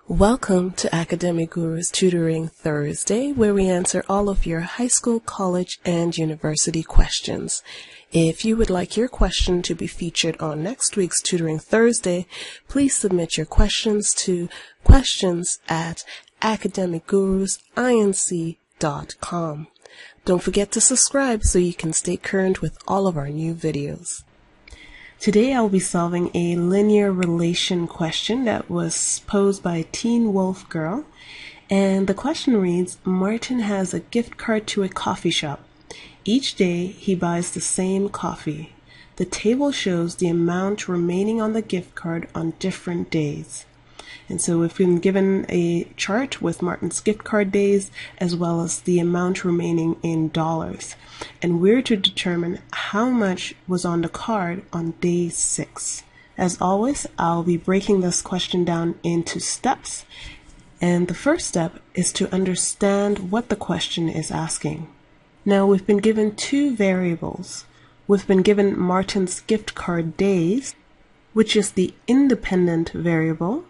Welcome to Academic Gurus Tutoring Thursday, where we answer all of your high school, college, and university questions. If you would like your question to be featured on next week's Tutoring Thursday, please submit your questions to questions@academicgurusinc.com. Don't forget to subscribe so you can stay current with all of our new videos. Today I'll be solving a linear relation question that was posed by Teen Wolf Girl, and the question reads, Martin has a gift card to a coffee shop. Each day he buys the same coffee. The table shows the amount remaining on the gift card on different days. And so we've been given a chart with Martin's gift card days as well as the amount remaining in dollars. And we're to determine how much was on the card on day 6. As always, I'll be breaking this question down into steps. And the first step is to understand what the question is asking. Now we've been given two variables. We've been given Martin's gift card days, which is the independent variable.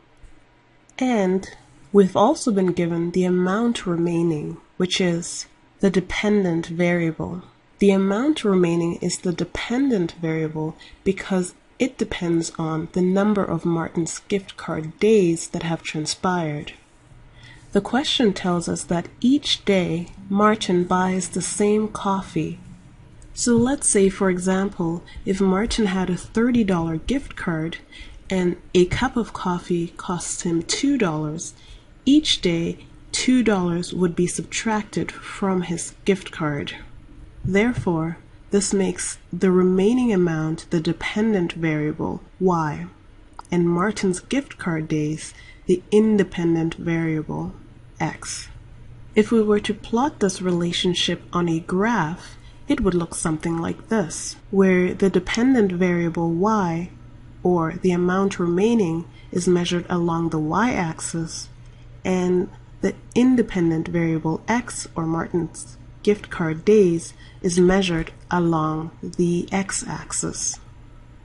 And we've also been given the amount remaining, which is the dependent variable. The amount remaining is the dependent variable because it depends on the number of Martin's gift card days that have transpired. The question tells us that each day Martin buys the same coffee. So let's say, for example, if Martin had a $30 gift card and a cup of coffee costs him $2, each day $2 would be subtracted from his gift card. Therefore, this makes the remaining amount the dependent variable, y, and Martin's gift card days the independent variable, x. If we were to plot this relationship on a graph, it would look something like this, where the dependent variable y, or the amount remaining, is measured along the y-axis, and the independent variable x, or Martin's gift card days, is measured along the x-axis.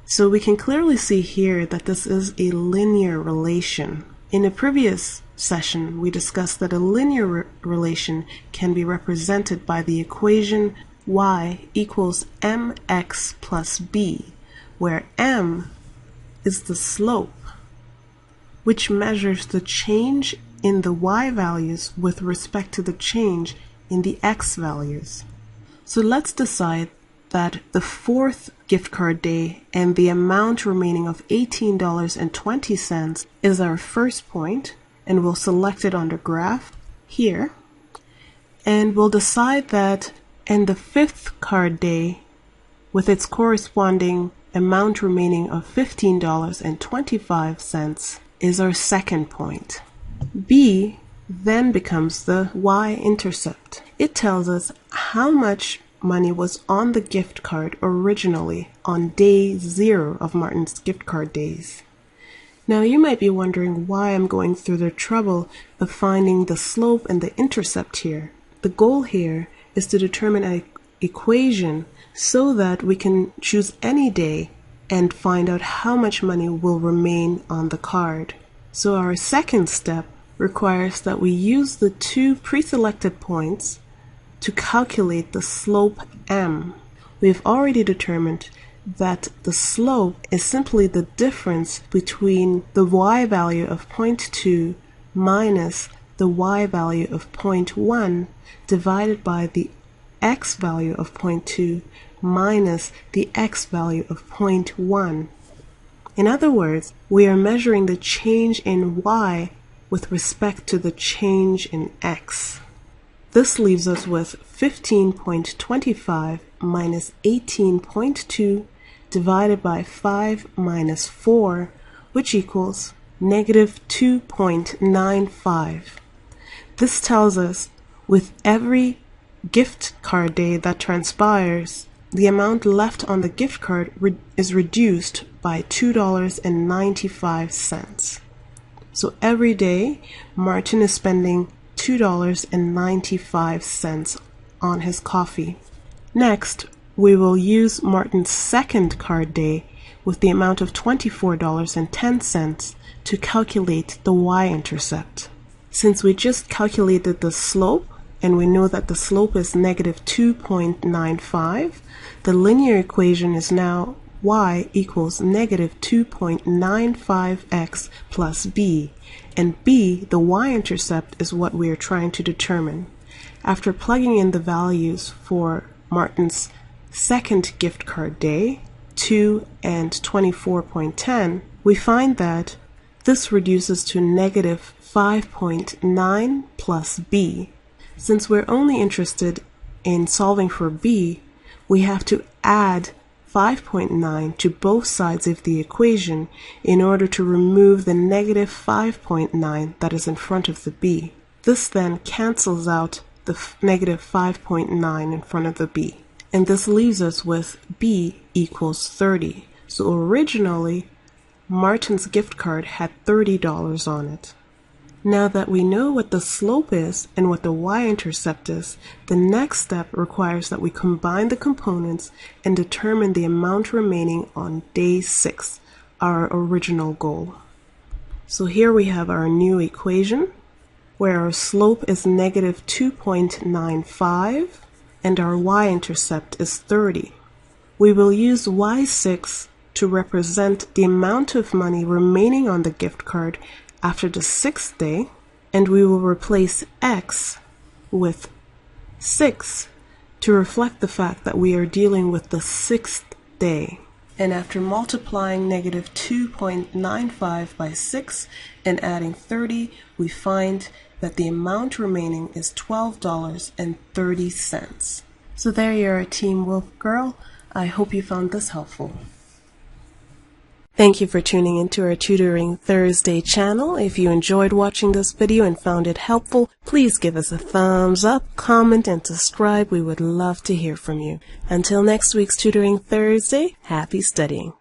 So we can clearly see here that this is a linear relation. In a previous session, we discussed that a linear relation can be represented by the equation y equals mx plus b, where m is the slope, which measures the change in the y values with respect to the change in the x values. So let's decide that the fourth gift card day and the amount remaining of $18.20 is our first point, and we'll select it on the graph here. And we'll decide that in the fifth card day, with its corresponding amount remaining of $15.25, is our second point. B then becomes the y-intercept. It tells us how much money was on the gift card originally on day 0 of Martin's gift card days. Now you might be wondering why I'm going through the trouble of finding the slope and the intercept here. The goal here is to determine an equation so that we can choose any day and find out how much money will remain on the card. So our second step requires that we use the two pre-selected points to calculate the slope m. We've already determined that the slope is simply the difference between the y value of 0.2 minus the y value of 0.1 divided by the x value of 0.2 minus the x value of 0.1. In other words, we are measuring the change in y with respect to the change in x. This leaves us with 15.25 minus 18.2 divided by 5 minus 4, which equals negative 2.95. This tells us with every gift card day that transpires, the amount left on the gift card is reduced by $2.95. So every day, Martin is spending $2.95 on his coffee. Next, we will use Martin's second card day with the amount of $24.10 to calculate the y-intercept. Since we just calculated the slope, and we know that the slope is negative 2.95, the linear equation is now y equals negative 2.95x plus b, and b, the y-intercept, is what we are trying to determine. After plugging in the values for Martin's second gift card day, 2 and 24.10, we find that this reduces to negative 5.9 plus b. Since we're only interested in solving for b, we have to add 5.9 to both sides of the equation in order to remove the negative 5.9 that is in front of the b. This then cancels out the negative 5.9 in front of the b. And this leaves us with b equals 30. So originally, Martin's gift card had $30 on it. Now that we know what the slope is and what the y-intercept is, the next step requires that we combine the components and determine the amount remaining on day 6, our original goal. So here we have our new equation, where our slope is negative 2.95 and our y-intercept is 30. We will use y6 to represent the amount of money remaining on the gift card after the 6th day, and we will replace x with 6 to reflect the fact that we are dealing with the 6th day. And after multiplying negative 2.95 by 6 and adding 30, we find that the amount remaining is $12.30. So there you are, Team Wolf Girl. I hope you found this helpful. Thank you for tuning into our Tutoring Thursday channel. If you enjoyed watching this video and found it helpful, please give us a thumbs up, comment, and subscribe. We would love to hear from you. Until next week's Tutoring Thursday, happy studying.